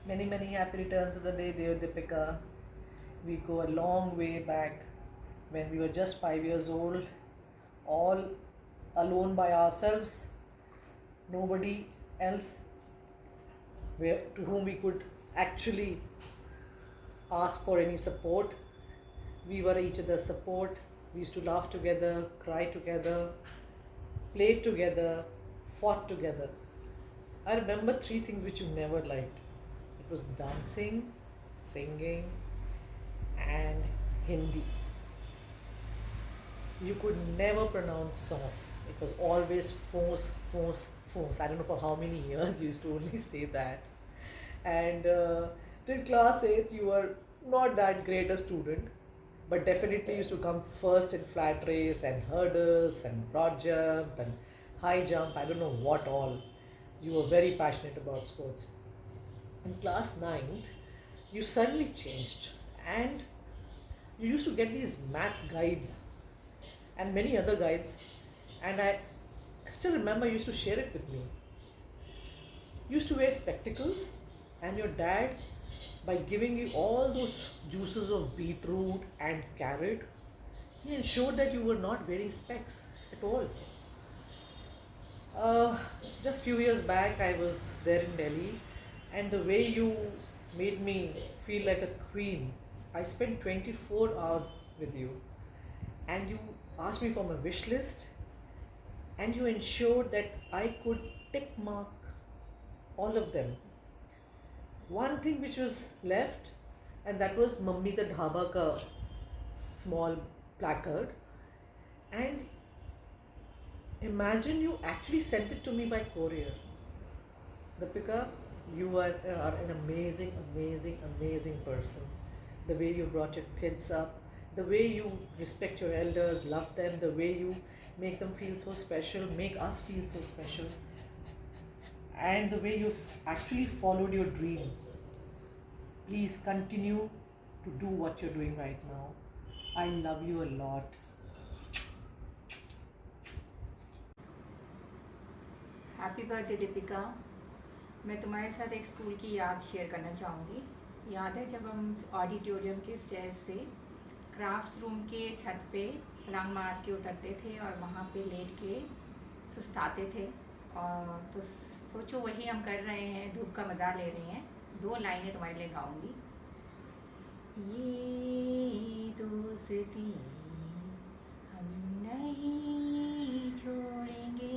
Many, many happy returns of the day, dear Deepika. We go a long way back when we were just 5 years old, all alone by ourselves, nobody else to whom we could actually ask for any support. We were each other's support. We used to laugh together, cry together, play together, fought together. I remember three things which you never liked. It was dancing, singing, and Hindi. You could never pronounce soft. It was always force, force, force. I don't know for how many years you used to only say that. And till class 8, you were not that great a student, but definitely used to come first in flat race and hurdles and broad jump and high jump. I don't know what all. You were very passionate about sports. In class ninth, you suddenly changed and you used to get these maths guides and many other guides, and I still remember you used to share it with me. You used to wear spectacles, and your dad, by giving you all those juices of beetroot and carrot, he ensured that you were not wearing specs at all. Uh, just few years back, I was there in Delhi, and the way you made me feel like a queen. I spent 24 hours with you, and you asked me for my wish list, and you ensured that I could tick mark all of them. One thing which was left, and that was Mummy the Dhaba ka small placard. And imagine you actually sent it to me by courier. Deepika, you are an amazing, amazing, amazing person. The way you brought your kids up, the way you respect your elders, love them, the way you make them feel so special, make us feel so special, and the way you've actually followed your dream. Please continue to do what you're doing right now. I love you a lot. Happy birthday Deepika. मैं तुम्हारे साथ एक school की याद share करना चाहूँगी। याद है जब हम ऑडिटोरियम के स्टेज से क्राफ्ट्स रूम के छत पे छलांग मार के उतरते थे और वहाँ पे लेट के सुस्ताते थे। और तो सोचो वही हम कर रहे हैं, धूप का मज़ा ले रहे हैं। दो लाइनें तुम्हारे लिए गाऊंगी। ये दोस्ती हम नहीं छोड़ेंगे,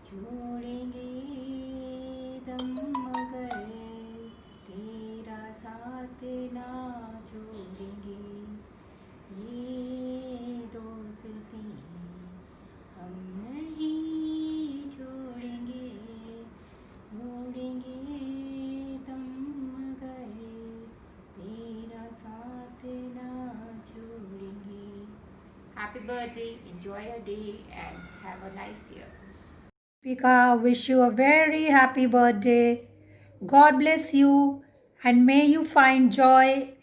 छोड़ेंगे दम मगर तेरा साथ ना छोड़ेंगे। ये दोस्ती हम नहीं छोड़ेंगे, छोड़ेंगे दम मगर तेरा साथ ना छोड़ेंगे। Happy birthday, enjoy your day and have a nice year. Pika, wish you a very happy birthday. God bless you and may you find joy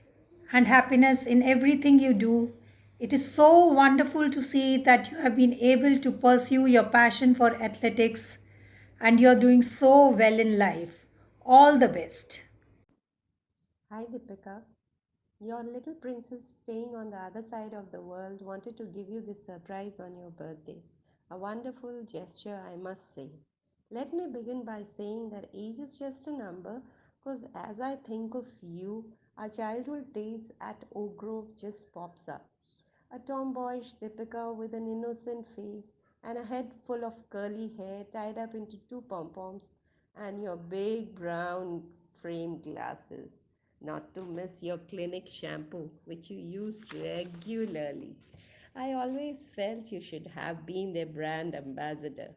and happiness in everything you do. It is so wonderful to see that you have been able to pursue your passion for athletics and you're doing so well in life. All the best. Hi Deepika. Your little princess staying on the other side of the world wanted to give you this surprise on your birthday. A wonderful gesture, I must say. Let me begin by saying that age is just a number because as I think of you, our childhood days at Oak Grove just pops up. A tomboyish Deepika with an innocent face and a head full of curly hair tied up into two pom-poms and your big brown framed glasses. Not to miss your clinic shampoo, which you use regularly. I always felt you should have been their brand ambassador.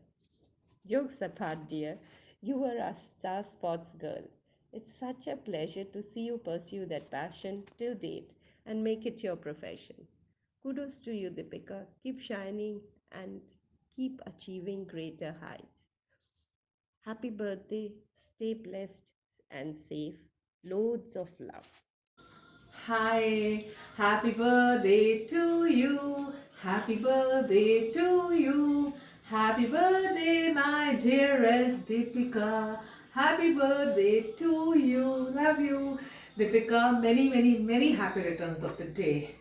Jokes apart, dear, you were a star sports girl. It's such a pleasure to see you pursue that passion till date and make it your profession. Kudos to you, Deepika. Keep shining and keep achieving greater heights. Happy birthday. Stay blessed and safe. Loads of love. Hi, happy birthday to you. Happy birthday to you. Happy birthday, my dearest Deepika. Happy birthday to you. Love you. Deepika, many, many, many happy returns of the day.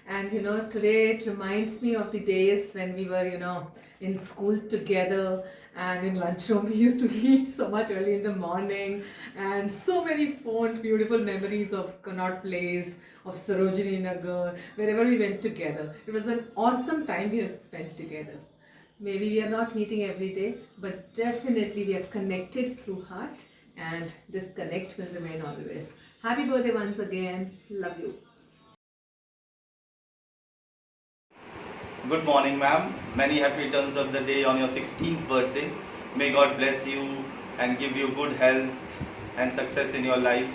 And today it reminds me of the days when we were, in school together and in lunchroom. We used to eat so much early in the morning, and so many fond, beautiful memories of Connaught Place, of Sarojini Nagar, wherever we went together. It was an awesome time we had spent together. Maybe we are not meeting every day, but definitely we are connected through heart, and this connect will remain always. Happy birthday once again. Love you. Good morning, ma'am. Many happy returns of the day on your 16th birthday. May God bless you and give you good health and success in your life.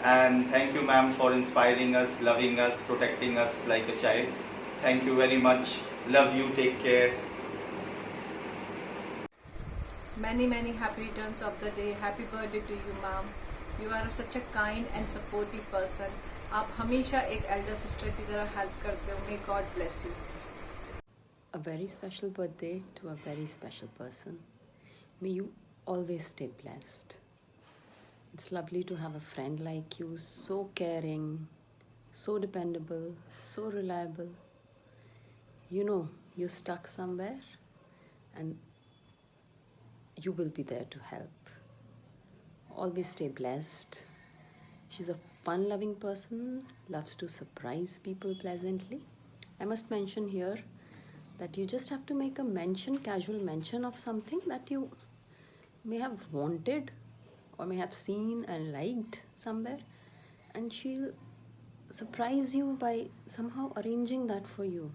And thank you, ma'am, for inspiring us, loving us, protecting us like a child. Thank you very much. Love you. Take care. Many happy returns of the day. Happy birthday to you, ma'am. You are such a kind and supportive person. आप हमेशा एक elder sister की तरह help करते हो. May God bless you. A very special birthday to a very special person. May you always stay blessed. It's lovely to have a friend like you, so caring, so dependable, so reliable. You're stuck somewhere and you will be there to help. Always stay blessed. She's a fun-loving person, loves to surprise people pleasantly. I must mention here that you just have to make a casual mention of something that you may have wanted or may have seen and liked somewhere, and she'll surprise you by somehow arranging that for you.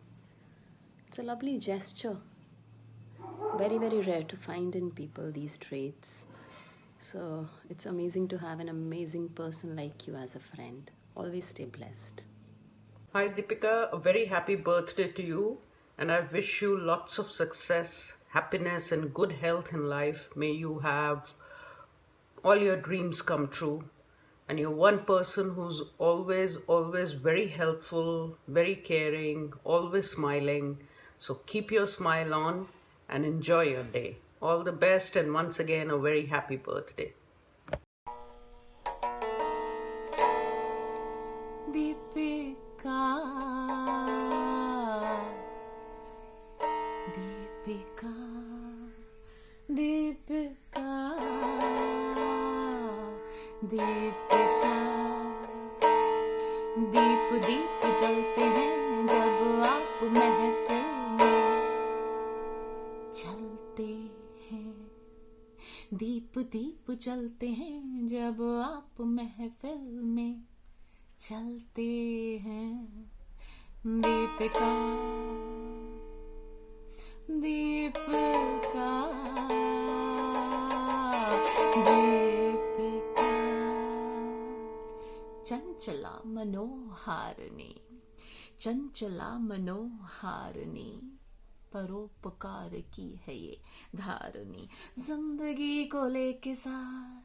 It's a lovely gesture. Very, very rare to find in people these traits. So it's amazing to have an amazing person like you as a friend. Always stay blessed. Hi Deepika, a very happy birthday to you, and I wish you lots of success, happiness and good health in life. May you have all your dreams come true, and you're one person who's always very helpful, very caring, always smiling. So keep your smile on and enjoy your day. All the best, and once again a very happy birthday. Deepika, Deepika, Deepika, Deepika. दीप दीप जलते हैं जब आप महफिल में चलते हैं. दीप दीप जलते हैं जब आप महफिल में चलते हैं. दीपिका, दीपिका, दीपिका. चंचला मनोहारिणी, चंचला मनोहारिणी, परोपकार की है ये धारणी. जिंदगी को लेके साथ,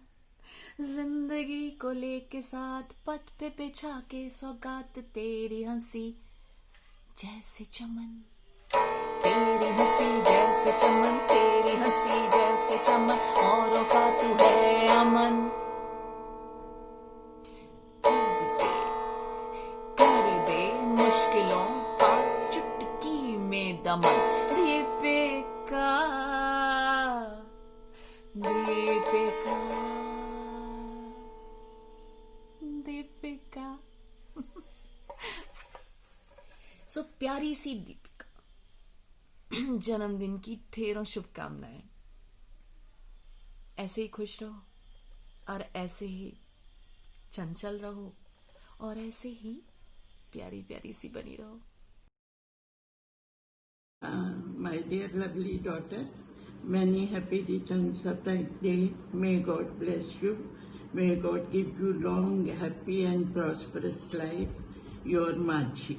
जिंदगी को लेके साथ, पथ पे बिछा के सौगात. तेरी हंसी जैसे चमन, तेरी हंसी जैसे चमन, तेरी हंसी जैसे चमन, औरों का तू है अमन. कर दे मुश्किलों का चुटकी में दमन. दीपिका, दीपिका, दीपिका. सो प्यारी सी दीपिका, जन्मदिन की ढेरों शुभकामनाएं. ऐसे ही खुश रहो और ऐसे ही चंचल रहो और ऐसे ही प्यारी प्यारी सी बनी रहो. My dear lovely daughter, many happy returns of the day. May God bless you. May God give you long, happy and prosperous life. Your Maji.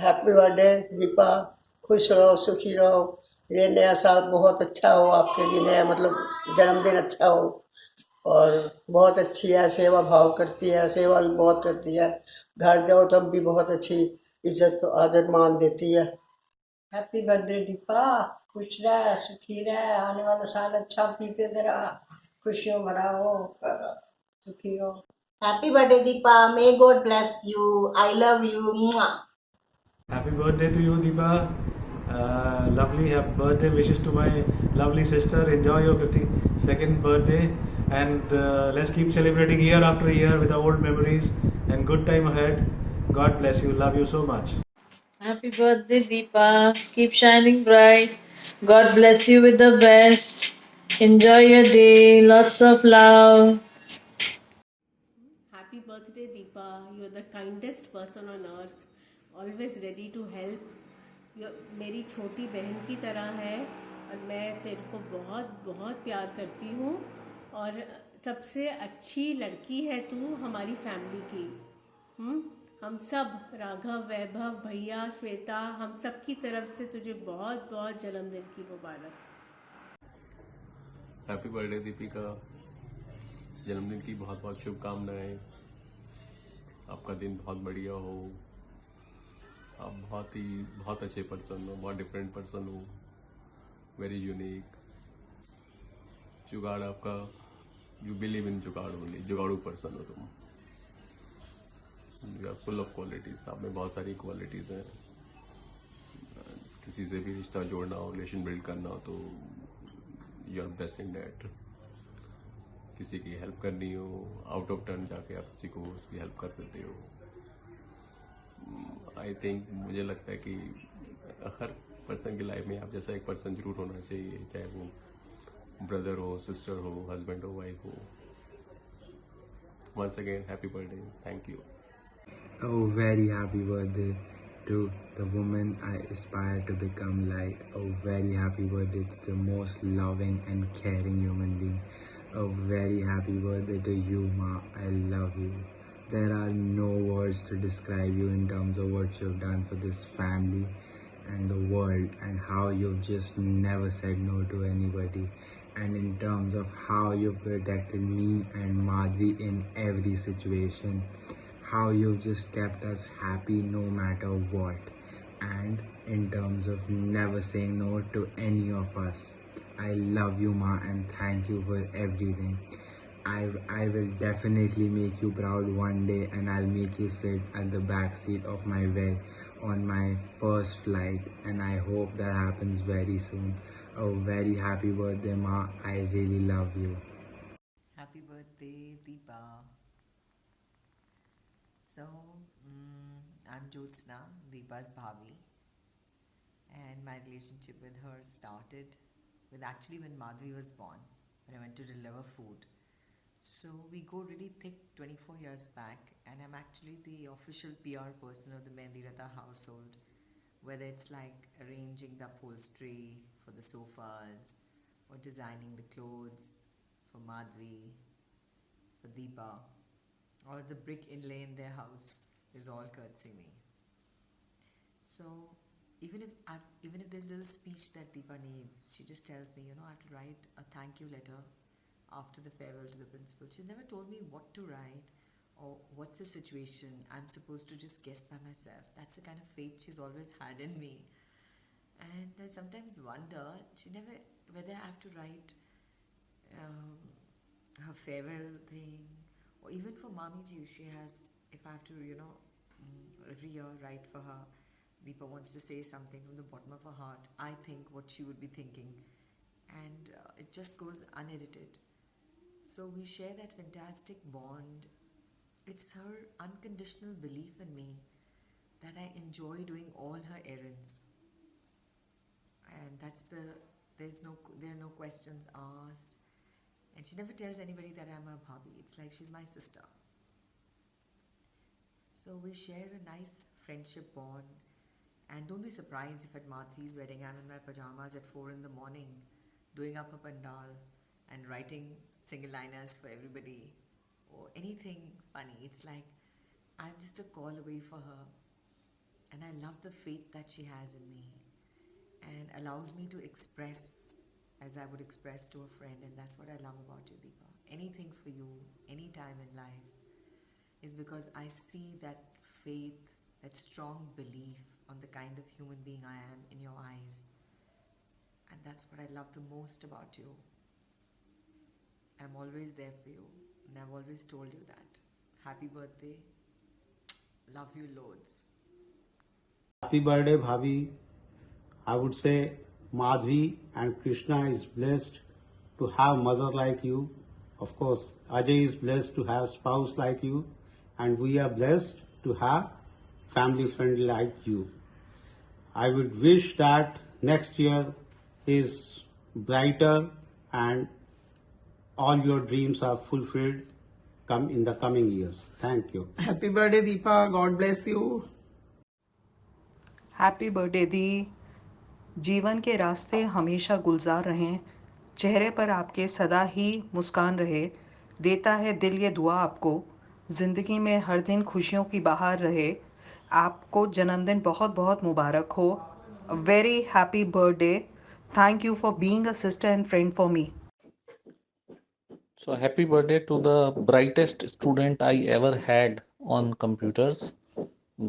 Happy birthday Deepa. खुश रहो, सुखी रहो, ये नया साल बहुत अच्छा हो आपके लिए, नया मतलब जन्मदिन अच्छा हो। और बहुत अच्छी है, सेवा भाव करती है, सेवा भी बहुत करती है। घर जाओ तब भी बहुत अच्छी इज्जत आदर मान देती है। हैप्पी बर्थडे दीपा, खुश रह, सुखी रह, आने वाला साल अच्छा बीते तेरा, खुशियों भरा हो, सुखी हो। Happy birthday, Deepa. May God bless you. I love you. Mwah. Happy birthday to you, Deepa. Lovely happy birthday wishes to my lovely sister. Enjoy your 52nd birthday, and let's keep celebrating year after year with our old memories and good time ahead. God bless you. Love you so much. Happy birthday, Deepa. Keep shining bright. God bless you with the best. Enjoy your day. Lots of love. Happy birthday, Deepa. You're the kindest person on earth. Always ready to help. मेरी छोटी बहन की तरह है और मैं तेरे को बहुत बहुत प्यार करती हूँ। और सबसे अच्छी लड़की है तू हमारी फैमिली की। हम सब, राघव, वैभव, भैया, श्वेता, हम सब की तरफ से तुझे बहुत बहुत जन्मदिन की मुबारक। हैप्पी बर्थडे दीपिका, जन्मदिन की बहुत बहुत शुभकामनाएं। आपका दिन बहुत बढ़िया हो। आप बहुत अच्छे पर्सन हो, बहुत डिफरेंट पर्सन हो, वेरी यूनिक। जुगाड़ आपका, यू बिलीव इन जुगाड़ ओनली, जुगाड़ू पर्सन हो तुम। You are full of qualities, आप में बहुत सारी क्वालिटीज हैं। किसी से भी रिश्ता जोड़ना हो, रिलेशन बिल्ड करना हो तो you are best in that. किसी की हेल्प करनी हो, आउट ऑफ टर्न जाके आप किसी को उसकी हेल्प कर देते हो। आई थिंक, मुझे लगता है कि हर पर्सन की लाइफ में आप जैसा एक पर्सन जरूर होना चाहिए, चाहे वो ब्रदर हो, सिस्टर हो, हस्बैंड हो, वाइफ हो। Once again happy birthday, thank you. Oh, very happy birthday to the woman I aspire to become like. Oh, very happy birthday to the most loving and caring human being. Oh, very happy birthday to you, Ma. I love you. There are no words to describe you in terms of what you've done for this family and the world, and how you've just never said no to anybody, and in terms of how you've protected me and Madhvi in every situation, how you've just kept us happy no matter what, and in terms of never saying no to any of us. I love you, Ma, and thank you for everything. I will definitely make you proud one day, and I'll make you sit at the back seat of my way on my first flight, and I hope that happens very soon. Oh, very happy birthday, Ma. I really love you. Happy birthday, Deepa. So, I'm Jyotsna, Deepa's bhabi, and my relationship with her started with actually when Madhvi was born, when I went to deliver food. So we go really thick 24 years back, and I'm actually the official PR person of the Mehndi Ratha household, whether it's like arranging the upholstery for the sofas or designing the clothes for Madhvi, for Deepa, or the brick inlay in their house is all courtesy me. So even if there's a little speech that Deepa needs, she just tells me, I have to write a thank you letter after the farewell to the principal. She's never told me what to write or what's the situation. I'm supposed to just guess by myself. That's the kind of faith she's always had in me. And I sometimes wonder, whether I have to write her farewell thing, or even for Mami Ji, she has, if I have to, every year write for her. Deepa wants to say something from the bottom of her heart. I think what she would be thinking. And it just goes unedited. So we share that fantastic bond. It's her unconditional belief in me that I enjoy doing all her errands. And there are no questions asked. And she never tells anybody that I'm her bhabi. It's like she's my sister. So we share a nice friendship bond. And don't be surprised if at Madhvi's wedding I'm in my pajamas at 4 in the morning, doing up a pandal and writing single liners for everybody or anything funny. It's like I'm just a call away for her. And I love the faith that she has in me. and allows me to express as I would express to a friend, and that's what I love about you, Deepa. Anything for you, any time in life, is because I see that faith, that strong belief on the kind of human being I am in your eyes. And that's what I love the most about you. I'm always there for you, and I've always told you that. Happy birthday. Love you loads. Happy birthday, Bhabi. I would say Madhvi and Krishna is blessed to have mother like you. Of course, Ajay is blessed to have spouse like you. And we are blessed to have family friend like you. I would wish that next year is brighter and all your dreams are fulfilled in the coming years. Thank you. Happy birthday, Deepa. God bless you. Happy birthday दी। जीवन के रास्ते हमेशा गुलजार रहें, चेहरे पर आपके सदा ही मुस्कान रहे। देता है दिल ये दुआ आपको, ज़िंदगी में हर दिन खुशियों की बहार रहे। आपको जन्मदिन बहुत बहुत मुबारक हो। A very happy birthday. Thank you for being a sister and friend for me. So happy birthday to the brightest student I ever had on computers.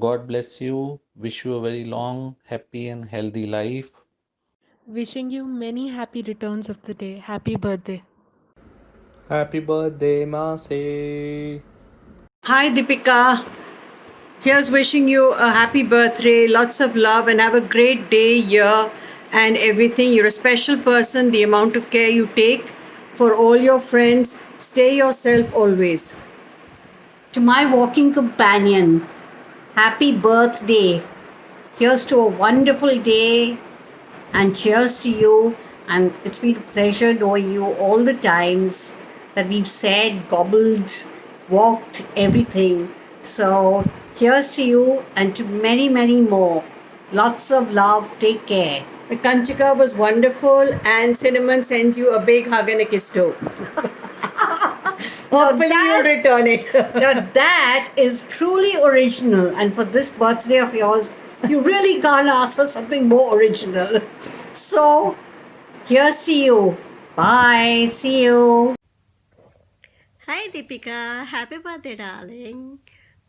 God bless you. Wish you a very long, happy and healthy life. Wishing you many happy returns of the day. Happy birthday. Happy birthday, Masi. Hi, Deepika. Here's wishing you a happy birthday, lots of love, and have a great day here and everything. You're a special person. The amount of care you take for all your friends. Stay yourself always. To my walking companion, happy birthday. Here's to a wonderful day and cheers to you. And it's been a pleasure knowing you all the times that we've said, gobbled, walked, everything. So here's to you and to many, many more. Lots of love. Take care. The Kanchika was wonderful, and Cinnamon sends you a big hug and a kiss too. Hopefully you return it. Now that is truly original, and for this birthday of yours, you really can't ask for something more original. So, here's to you. Bye. See you. Hi Deepika, happy birthday darling.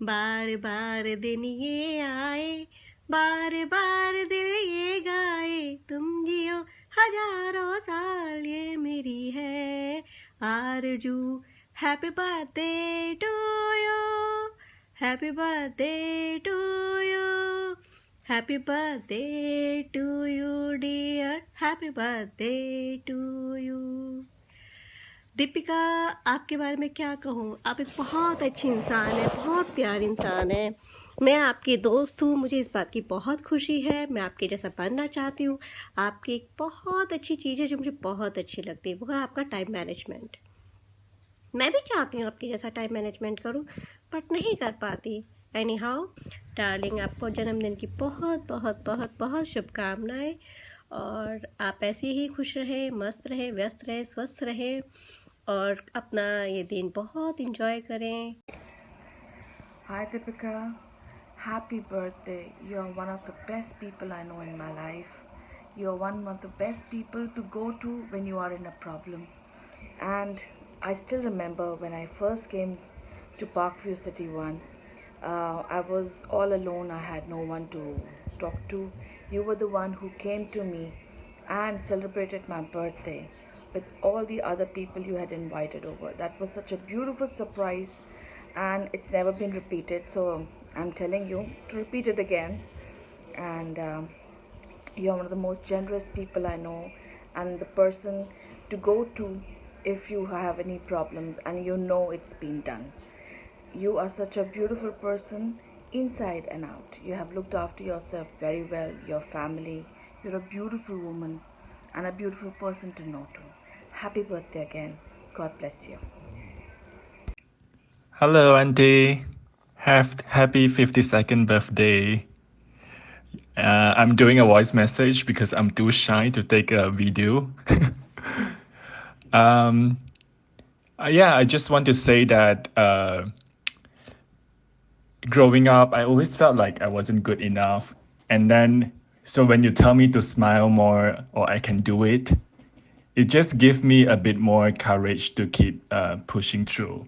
बार बार दिन ये आए, बार बार दिल ये गाए, तुम जियो हजारों साल ये मेरी है आरज़ू। Happy birthday to you, happy birthday to you, happy birthday to you dear, happy birthday to you. Deepika, आपके बारे में क्या कहूँ, आप एक बहुत अच्छी इंसान है, बहुत प्यारी इंसान है। मैं आपकी दोस्त हूँ, मुझे इस बात की बहुत खुशी है। मैं आपके जैसा बनना चाहती हूँ। आपकी एक बहुत अच्छी चीज़ है जो मुझे बहुत अच्छी लगती है, वो है आपका टाइम मैनेजमेंट। मैं भी चाहती हूँ आपके जैसा टाइम मैनेजमेंट करूँ, बट नहीं कर पाती। एनी हाउ डार्लिंग, आपको जन्मदिन की बहुत बहुत बहुत बहुत शुभकामनाएँ, और आप ऐसे ही खुश रहे, मस्त रहे, व्यस्त रहे, स्वस्थ रहे, और अपना ये दिन बहुत इंजॉय करें। Hi Deepika, happy birthday. You're one of the best people I know in my life. You're one of the best people to go to when you are in a problem. And I still remember when I first came to Parkview City 1, I was all alone. I had no one to talk to. You were the one who came to me and celebrated my birthday with all the other people you had invited over. That was such a beautiful surprise, and it's never been repeated, so I'm telling you to repeat it again. And you're one of the most generous people I know, and the person to go to if you have any problems and you know it's been done. You are such a beautiful person inside and out. You have looked after yourself very well, your family. You're a beautiful woman and a beautiful person to know too. Happy birthday again. God bless you. Hello, Auntie. Happy 52nd birthday. I'm doing a voice message because I'm too shy to take a video. Yeah, I just want to say that growing up, I always felt like I wasn't good enough. And then So when you tell me to smile more or I can do it, it just gives me a bit more courage to keep pushing through.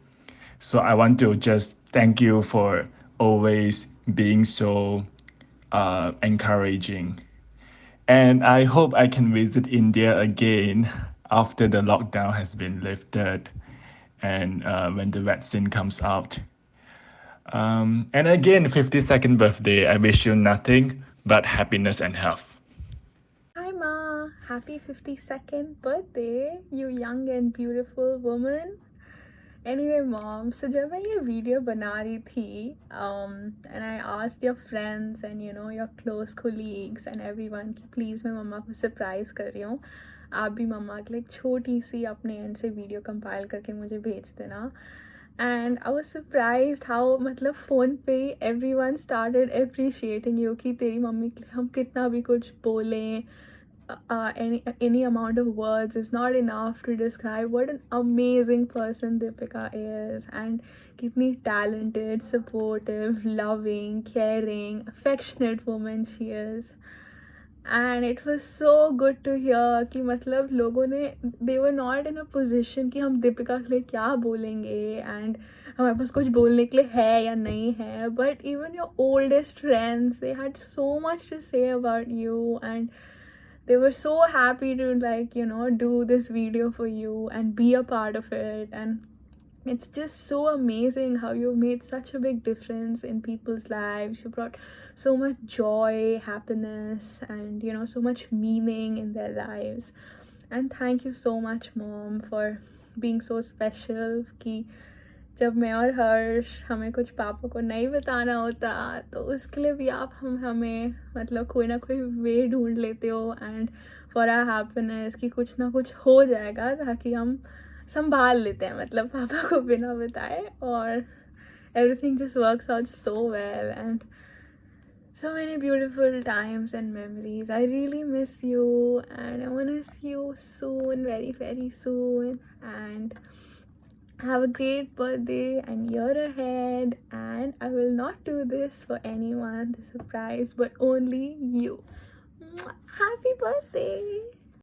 So I want to just thank you for always being so encouraging. And I hope I can visit India again after the lockdown has been lifted and when the vaccine comes out. And again, 52nd birthday. I wish you nothing but happiness and health. Hi Ma, happy 52nd birthday, you young and beautiful woman. Anyway Mom, so जब मैं ये video बना रही थी and I asked your friends and you know your close colleagues and everyone कि please मैं मम्मा को surprise कर रही हूँ, आप भी मम्मा के लिए एक छोटी सी अपने एंड से वीडियो कंपाइल करके मुझे भेज देना. And I was surprised how मतलब फ़ोन पे everyone started appreciating you कि तेरी मम्मी के लिए हम कितना भी कुछ बोलें, any amount of words is not enough to describe what an amazing person Deepika is and कितनी talented, supportive, loving, caring, affectionate woman she is. And it was so good to hear कि मतलब लोगों ने they were not in a position कि हम दीपिका के लिए क्या बोलेंगे and हमारे पास कुछ बोलने के लिए है या नहीं है, but even your oldest friends, they had so much to say about you and they were so happy to like you know do this video for you and be a part of it. And it's just so amazing how you made such a big difference in people's lives. You brought so much joy, happiness, and you know so much meaning in their lives. And thank you so much Mom for being so special कि जब मैं और हर्ष हमें कुछ पापा को नहीं बताना होता तो उसके लिए भी आप हमें मतलब कोई ना कोई वे ढूंढ लेते हो एंड फॉर आवर हैप्पीनेस कि कुछ ना कुछ हो जाएगा ताकि हम संभाल लेते हैं मतलब पापा को बिना बताए. और everything just works out so well and so many beautiful times and memories. I really miss you and I want to see you soon, very very soon, and have a great birthday and year ahead. And I will not do this for anyone, the surprise, but only you. Happy birthday!